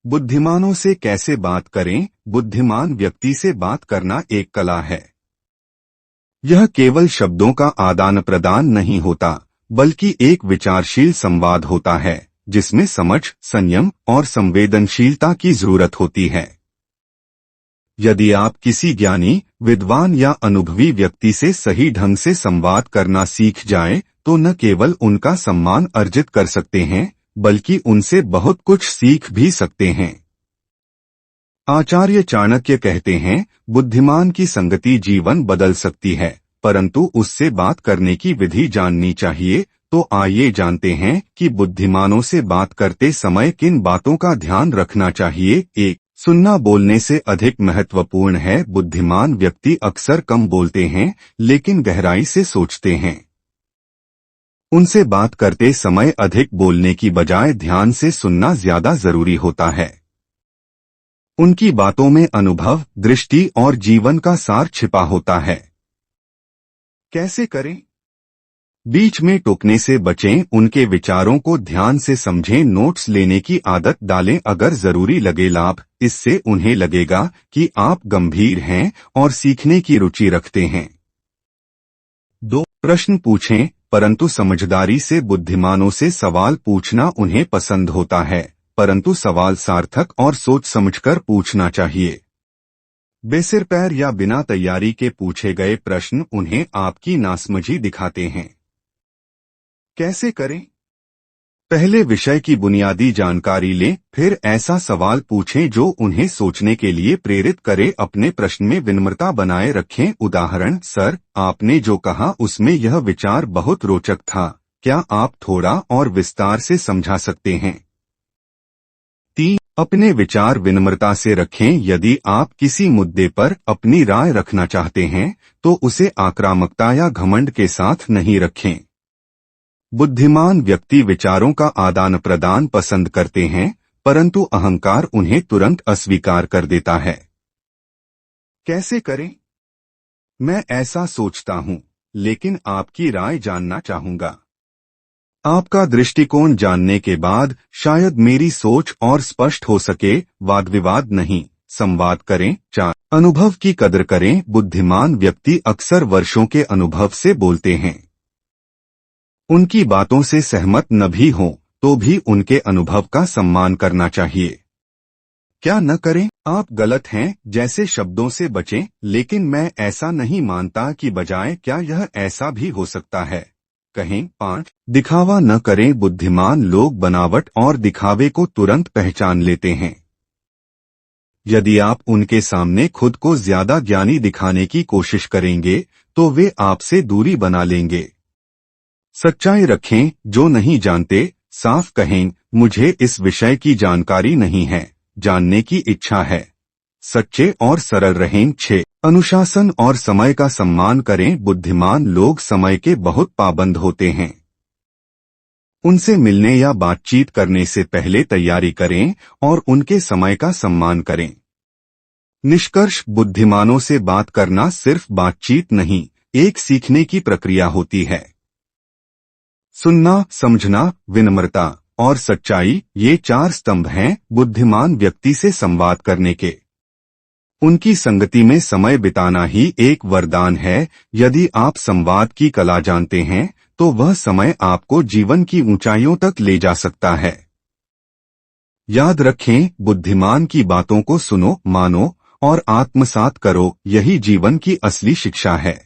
बुद्धिमानों से कैसे बात करें? बुद्धिमान व्यक्ति से बात करना एक कला है। यह केवल शब्दों का आदान प्रदान नहीं होता, बल्कि एक विचारशील संवाद होता है, जिसमें समझ, संयम और संवेदनशीलता की जरूरत होती है। यदि आप किसी ज्ञानी, विद्वान या अनुभवी व्यक्ति से सही ढंग से संवाद करना सीख जाएं, तो न केवल उनका सम्मान अर्जित कर सकते हैं, बल्कि उनसे बहुत कुछ सीख भी सकते हैं। आचार्य चाणक्य कहते हैं, बुद्धिमान की संगति जीवन बदल सकती है, परंतु उससे बात करने की विधि जाननी चाहिए। तो आइए जानते हैं कि बुद्धिमानों से बात करते समय किन बातों का ध्यान रखना चाहिए। 1. सुनना बोलने से अधिक महत्वपूर्ण है। बुद्धिमान व्यक्ति अक्सर कम बोलते हैं, लेकिन गहराई से सोचते हैं। उनसे बात करते समय अधिक बोलने की बजाय ध्यान से सुनना ज्यादा जरूरी होता है। उनकी बातों में अनुभव, दृष्टि और जीवन का सार छिपा होता है। कैसे करें? बीच में टोकने से बचें, उनके विचारों को ध्यान से समझें, नोट्स लेने की आदत डालें अगर जरूरी लगे। लाभ, इससे उन्हें लगेगा कि आप गंभीर हैं और सीखने की रुचि रखते हैं। 2. प्रश्न पूछें, परंतु समझदारी से। बुद्धिमानों से सवाल पूछना उन्हें पसंद होता है, परंतु सवाल सार्थक और सोच समझकर पूछना चाहिए। बेसिर पैर या बिना तैयारी के पूछे गए प्रश्न उन्हें आपकी नासमझी दिखाते हैं। कैसे करें? पहले विषय की बुनियादी जानकारी लें, फिर ऐसा सवाल पूछें जो उन्हें सोचने के लिए प्रेरित करे। अपने प्रश्न में विनम्रता बनाए रखें। उदाहरण, सर, आपने जो कहा उसमें यह विचार बहुत रोचक था, क्या आप थोड़ा और विस्तार से समझा सकते हैं? 3. अपने विचार विनम्रता से रखें। यदि आप किसी मुद्दे पर अपनी राय रखना चाहते हैं, तो उसे आक्रामकता या घमंड के साथ नहीं रखें। बुद्धिमान व्यक्ति विचारों का आदान प्रदान पसंद करते हैं, परंतु अहंकार उन्हें तुरंत अस्वीकार कर देता है। कैसे करें? मैं ऐसा सोचता हूं, लेकिन आपकी राय जानना चाहूंगा। आपका दृष्टिकोण जानने के बाद शायद मेरी सोच और स्पष्ट हो सके। वाद विवाद नहीं, संवाद करें। 4. अनुभव की कदर करें। बुद्धिमान व्यक्ति अक्सर वर्षों के अनुभव से बोलते हैं। उनकी बातों से सहमत न भी हों, तो भी उनके अनुभव का सम्मान करना चाहिए। क्या न करें? आप गलत हैं जैसे शब्दों से बचें, लेकिन मैं ऐसा नहीं मानता कि बजाय क्या यह ऐसा भी हो सकता है, कहें। 5. दिखावा न करें। बुद्धिमान लोग बनावट और दिखावे को तुरंत पहचान लेते हैं। यदि आप उनके सामने खुद को ज्यादा ज्ञानी दिखाने की कोशिश करेंगे, तो वे आपसे दूरी बना लेंगे। सच्चाई रखें। जो नहीं जानते, साफ कहें, मुझे इस विषय की जानकारी नहीं है, जानने की इच्छा है। सच्चे और सरल रहें। 6. अनुशासन और समय का सम्मान करें। बुद्धिमान लोग समय के बहुत पाबंद होते हैं। उनसे मिलने या बातचीत करने से पहले तैयारी करें और उनके समय का सम्मान करें। निष्कर्ष, बुद्धिमानों से बात करना सिर्फ बातचीत नहीं, एक सीखने की प्रक्रिया होती है। सुनना, समझना, विनम्रता और सच्चाई, ये 4 स्तंभ हैं बुद्धिमान व्यक्ति से संवाद करने के। उनकी संगति में समय बिताना ही एक वरदान है। यदि आप संवाद की कला जानते हैं, तो वह समय आपको जीवन की ऊंचाइयों तक ले जा सकता है। याद रखें, बुद्धिमान की बातों को सुनो, मानो और आत्मसात करो, यही जीवन की असली शिक्षा है।